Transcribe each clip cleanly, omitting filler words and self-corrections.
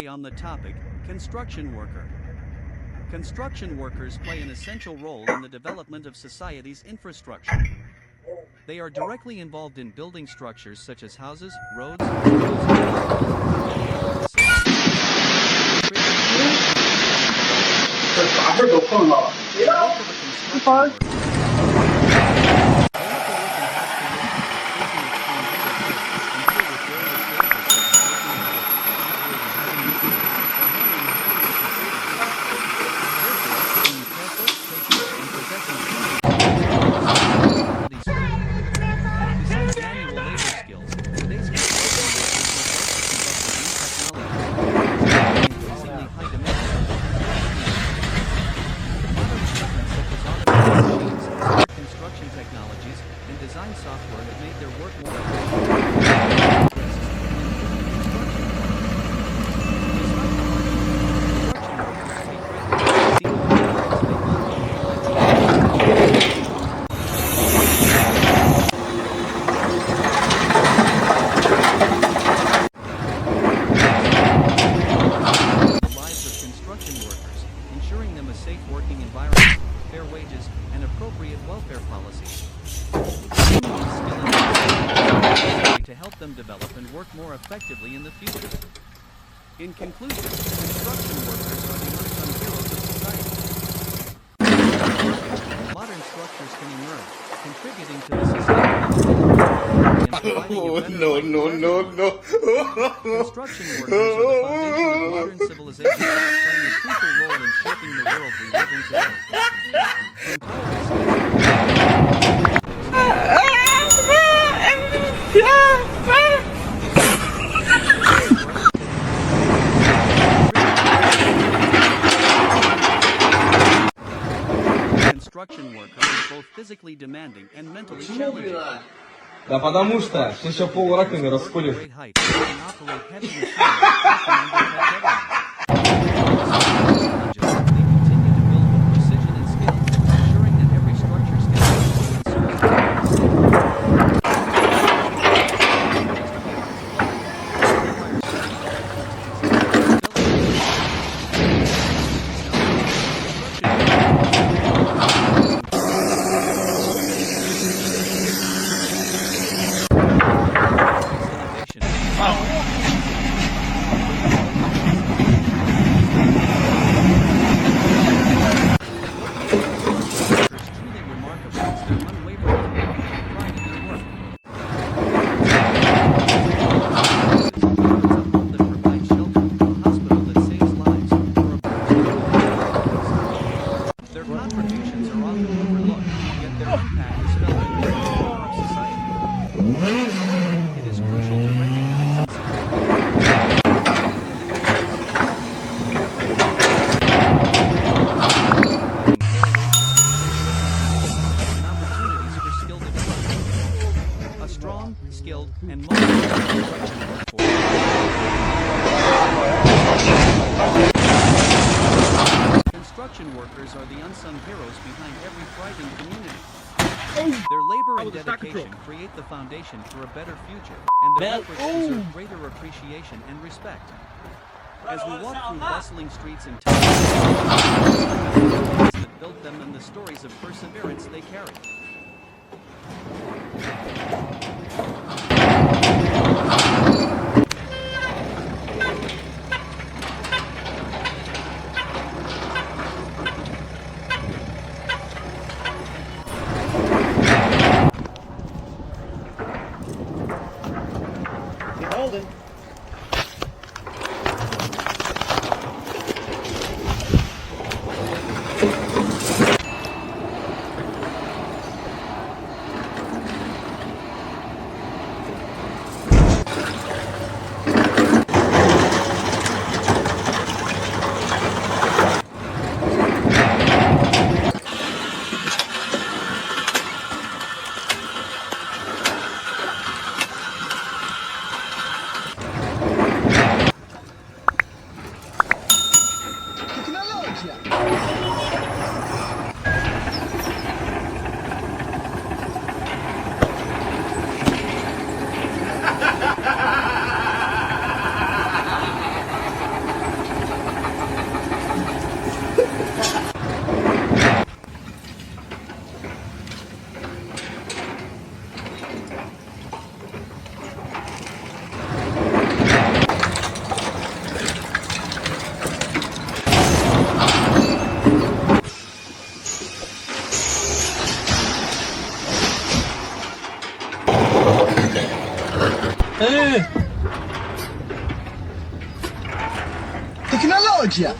on the topic, construction worker. Construction workers play an essential role in the development of society's infrastructure. They are directly involved in building structures such as houses, roads, schools, hospitals, and many other facilities. Design software that made their work more the lives of construction workers, ensuring them a safe working environment, fair wages, and appropriate welfare policies. To help them develop and work more effectively in the future. In conclusion, construction workers are the unsung heroes of society. Modern structures can emerge, contributing to the sustainable development and providing a better life for everyone. Construction workers are the foundation of modern civilization, playing a crucial role in shaping the world we live in today. From construction worker is both physically demanding and mentally challenging. Да потому что ты еще пол раковины расколешь. Skilled and construction workers are the unsung heroes behind every thriving community. Their labor and dedication create the foundation for a better future, and their efforts deserve greater appreciation and respect. As we walk through bustling streets and towns, that built them and the stories of perseverance they carry. Holden. Tecnologia!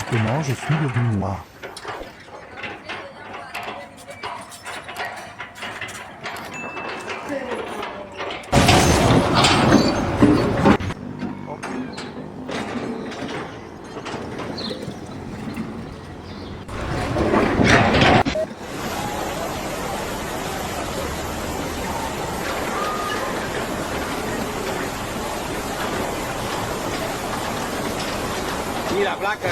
Comment je suis devenu noir? Y la placa.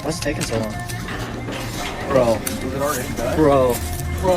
What's taking so long? Bro. Was it already done? Bro. Bro.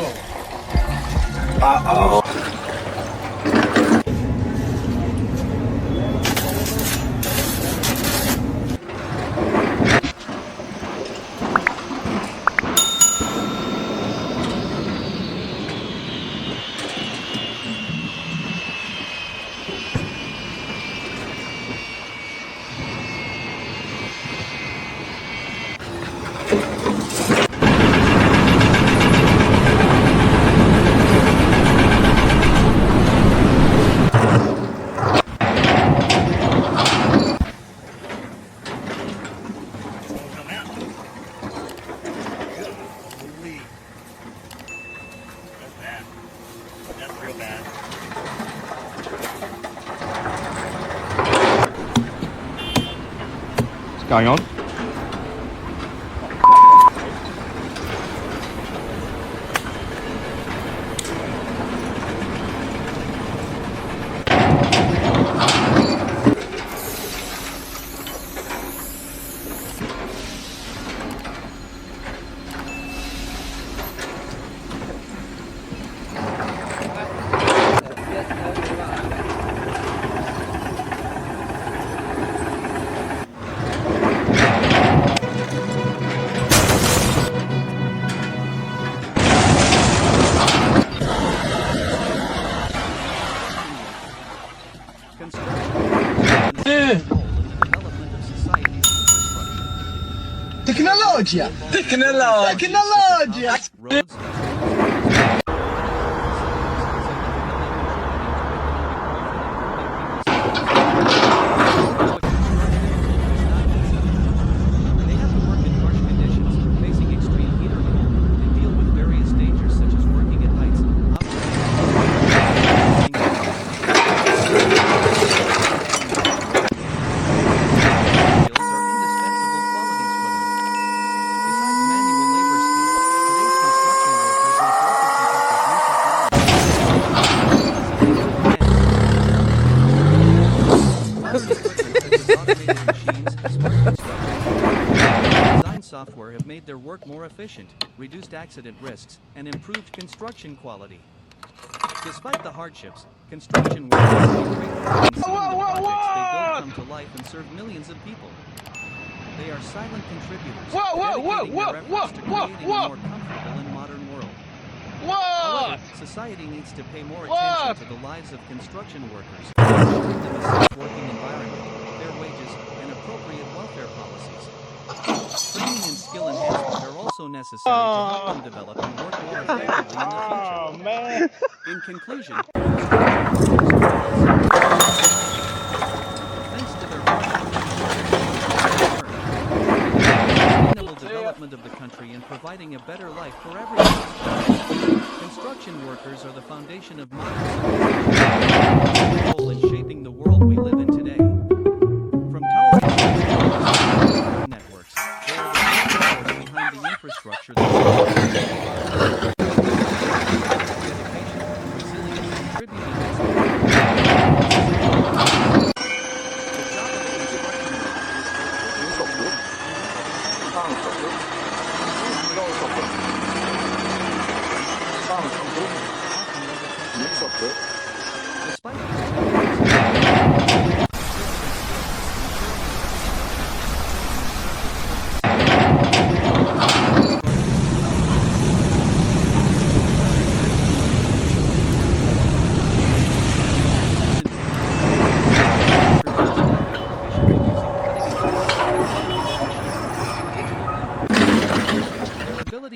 What's going on? Tecnologia! Tecnologia! They have to work in harsh conditions, facing extreme heat or cold, and deal with various dangers such as working at heights, skills are indispensable qualities for them. Besides manual labor skills, today's construction workers must also keep up with new technology. Automated machines, smart construction, design software have made their work more efficient, reduced accident risks, and improved construction quality. Despite the hardships, construction workers take great pride in seeing the projects they build come to life and serve millions of people. They are silent contributors, dedicating their efforts to creating a more comfortable and modern world. However, society needs to pay more attention to the lives of construction workers, ensuring them a safe working environment, fair wages, and appropriate welfare policies. Training and skill enhancement are also necessary to help them develop and work more effectively in the future. Oh man! In conclusion,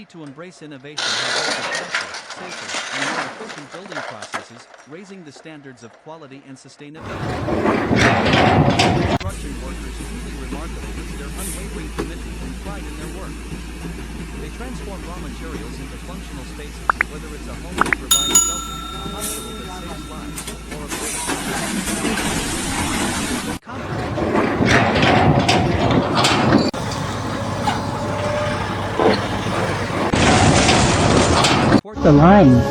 to embrace innovation has led to faster, safer, and more efficient building processes, raising the standards of quality and sustainability. Construction workers truly remarkable is their unwavering commitment and pride in their work. They transform raw materials into functional spaces, whether it's a home that provides shelter, a hospital that saves lives, or a building. Their contributions the line.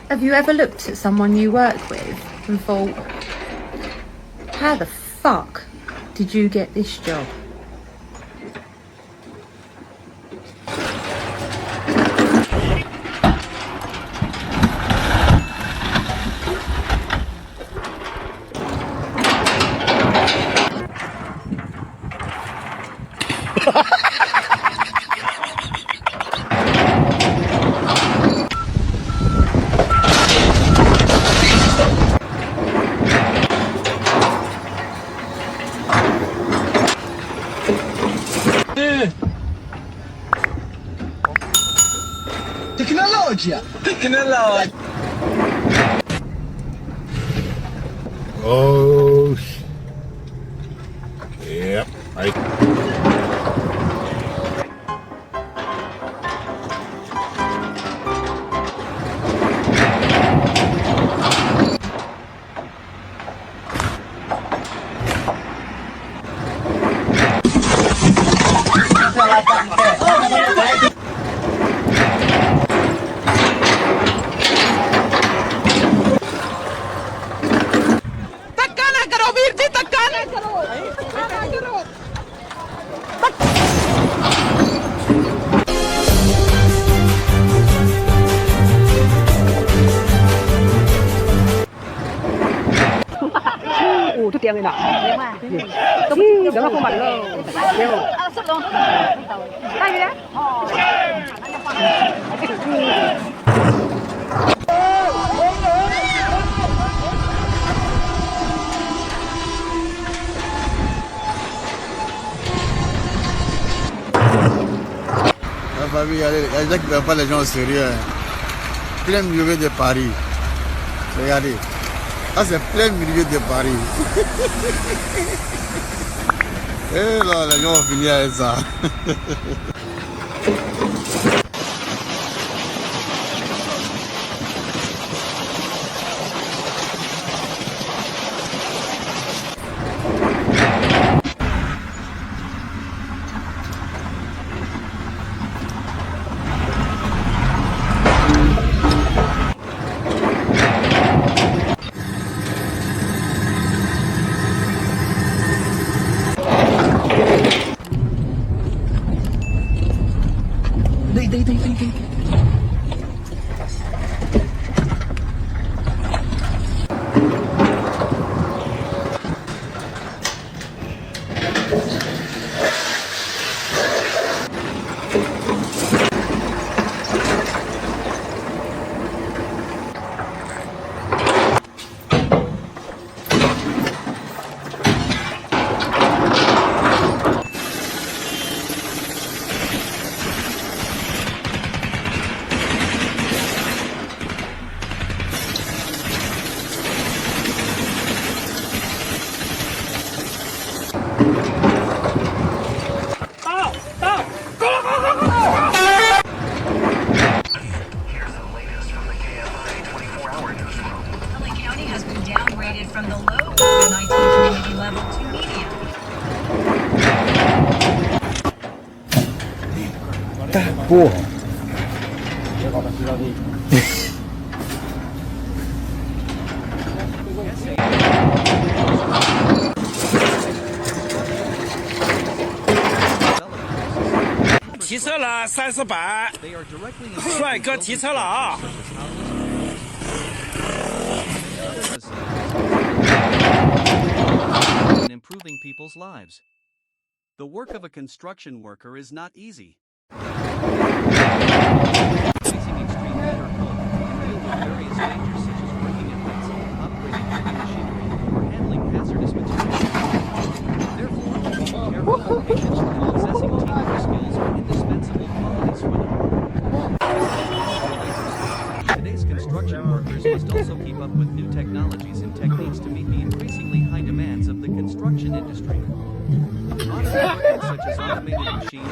Have you ever looked at someone you work with and thought, how the fuck did you get this job? Tecnologia! Tecnologia! Oh, yep. Chút tiền này nọ. Đó là không mặt đâu. Sắp luôn. Tay đi đấy. Regardez pas les gens au sérieux. Plein milieu de Paris. Regardez. Ah, c'est plein milieu de Paris. Et là, les gens vont finir avec ça. Porra. Development 提车了30板， They are directly involved 帅 in 哥 building 提车了啊！ structures such as houses, and improving people's lives. The work of a construction worker is not easy. Facing extreme heat or cold, and deal with various dangers such as working at heights, operating heavy machinery, or handling hazardous materials. Therefore, being careful and patient while possessing teamwork skills are indispensable qualities for them. Today's construction workers must also keep up with new technologies and techniques to meet the increasingly high demands of the construction industry. Modern equipment such as automated machines